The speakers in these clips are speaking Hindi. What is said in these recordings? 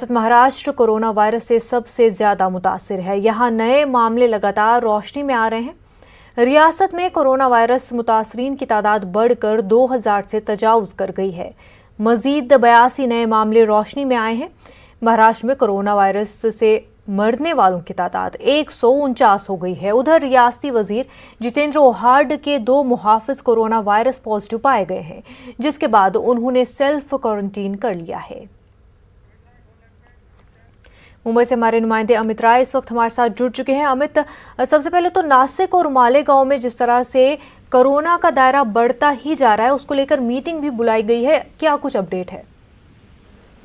महाराष्ट्र कोरोना वायरस से सबसे ज्यादा मुतासिर है। यहाँ नए मामले लगातार रोशनी में आ रहे हैं। रियासत में कोरोना वायरस मुतासरीन की तादाद बढ़कर 2000 से तजावुज कर गई है। मजीद 82 नए मामले रोशनी में आए हैं। महाराष्ट्र में कोरोना वायरस से मरने वालों की तादाद 149 हो गई है। उधर रियासती वजीर जितेंद्र ओहाड के 2 मुहाफिज कोरोना वायरस पॉजिटिव पाए गए हैं, जिसके बाद उन्होंने सेल्फ क्वारंटीन कर लिया है। मुंबई से हमारे नुमाइंदे अमित राय इस वक्त हमारे साथ जुड़ चुके हैं। अमित, सबसे पहले तो नासिक और मालेगांव में जिस तरह से कोरोना का दायरा बढ़ता ही जा रहा है, उसको लेकर मीटिंग भी बुलाई गई है, क्या कुछ अपडेट है?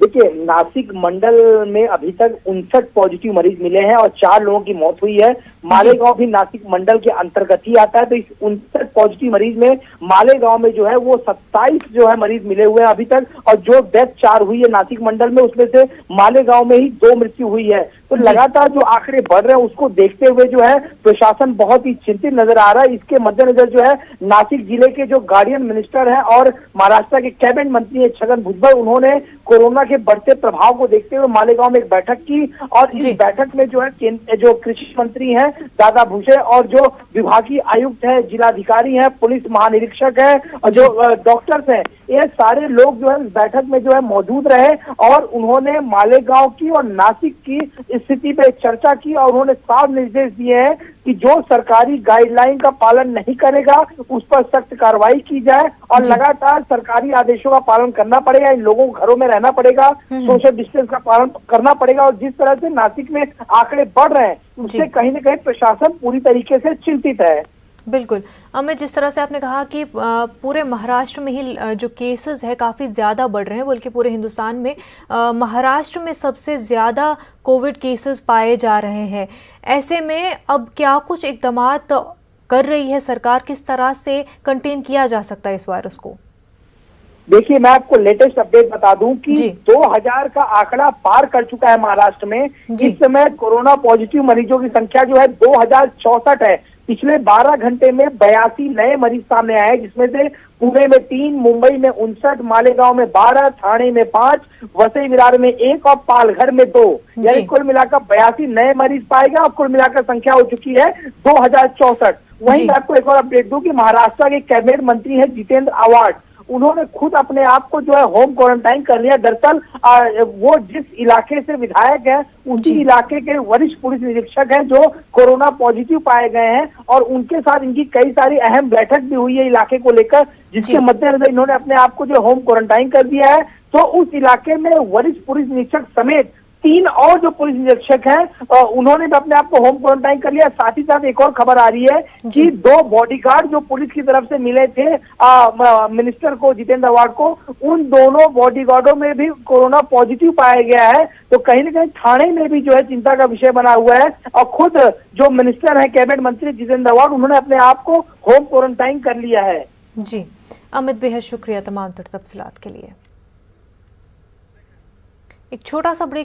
देखिए, नासिक मंडल में अभी तक 59 पॉजिटिव मरीज मिले हैं और 4 लोगों की मौत हुई है। मालेगांव भी नासिक मंडल के अंतर्गत ही आता है। तो इस 59 पॉजिटिव मरीज में मालेगांव में जो है वो 27 जो है मरीज मिले हुए हैं अभी तक, और जो डेथ 4 हुई है नासिक मंडल में, उसमें से मालेगांव में ही 2 मृत्यु हुई है। तो लगातार जो आंकड़े बढ़ रहे हैं उसको देखते हुए जो है प्रशासन बहुत ही चिंतित नजर आ रहा है। इसके मद्देनजर जो है नासिक जिले के जो गार्डियन मिनिस्टर हैं और महाराष्ट्र के कैबिनेट मंत्री छगन भुजबल, उन्होंने कोरोना के बढ़ते प्रभाव को देखते हुए मालेगांव में एक बैठक की, और इस बैठक में जो है जो कृषि मंत्री हैं दादा भूसे और जो विभागीय आयुक्त है, जिलाधिकारी हैं, पुलिस महानिरीक्षक है और जो डॉक्टर्स हैं, ये सारे लोग जो है इस बैठक में जो है मौजूद रहे और उन्होंने मालेगांव की और नासिक की स्थिति पे चर्चा की और उन्होंने साफ निर्देश दिए हैं कि जो सरकारी गाइडलाइन का पालन नहीं करेगा उस पर सख्त कार्रवाई की जाए और लगातार सरकारी आदेशों का पालन करना पड़ेगा। इन लोगों को घरों में रहना पड़ेगा, सोशल डिस्टेंस का पालन करना पड़ेगा। और जिस तरह से नासिक में आंकड़े बढ़ रहे हैं उससे कहीं न कहीं प्रशासन पूरी तरीके से चिंतित है। बिल्कुल अमित, जिस तरह से आपने कहा कि पूरे महाराष्ट्र में ही जो केसेस है काफ़ी ज़्यादा बढ़ रहे हैं, बल्कि पूरे हिंदुस्तान में महाराष्ट्र में सबसे ज़्यादा कोविड केसेस पाए जा रहे हैं। ऐसे में अब क्या कुछ इक़दामात कर रही है सरकार? किस तरह से कंटेन किया जा सकता है इस वायरस को? देखिए, मैं आपको लेटेस्ट अपडेट बता दूं कि 2000 का आंकड़ा पार कर चुका है महाराष्ट्र में। इस समय कोरोना पॉजिटिव मरीजों की संख्या जो है 2064 है। पिछले 12 घंटे में 82 नए मरीज सामने आए, जिसमें से पुणे में 3, मुंबई में 59, मालेगांव में 12, ठाणे में 5, वसई विरार में 1 और पालघर में 2, यानी कुल मिलाकर 82 नए मरीज पाए गए और कुल मिलाकर संख्या हो चुकी है 2064। वहीं मैं आपको एक और अपडेट दूं कि महाराष्ट्र के कैबिनेट मंत्री है जितेंद्र आवाड, उन्होंने खुद अपने आप को जो है होम क्वारंटाइन कर लिया। दरअसल वो जिस इलाके से विधायक है उसी इलाके के वरिष्ठ पुलिस निरीक्षक हैं जो कोरोना पॉजिटिव पाए गए हैं और उनके साथ इनकी कई सारी अहम बैठक भी हुई है इलाके को लेकर, जिसके मद्देनजर इन्होंने अपने आप को जो होम क्वारंटाइन कर दिया है। तो उस इलाके में वरिष्ठ पुलिस निरीक्षक समेत 3 और जो पुलिस निरीक्षक हैं उन्होंने भी अपने आप को होम क्वारंटाइन कर लिया। साथ ही साथ एक और खबर आ रही है कि 2 बॉडीगार्ड जो पुलिस की तरफ से मिले थे मिनिस्टर को, जितेंद्र आवाड को, उन दोनों बॉडीगार्डों में भी कोरोना पॉजिटिव पाया गया है। तो कहीं न कहीं ठाणे में भी जो है चिंता का विषय बना हुआ है और खुद जो मिनिस्टर है कैबिनेट मंत्री जितेंद्र आवाड, उन्होंने अपने आप को होम क्वारंटाइन कर लिया है। जी अमित, बेहद शुक्रिया तमाम तफसीलात के लिए। एक छोटा सा ब्रेक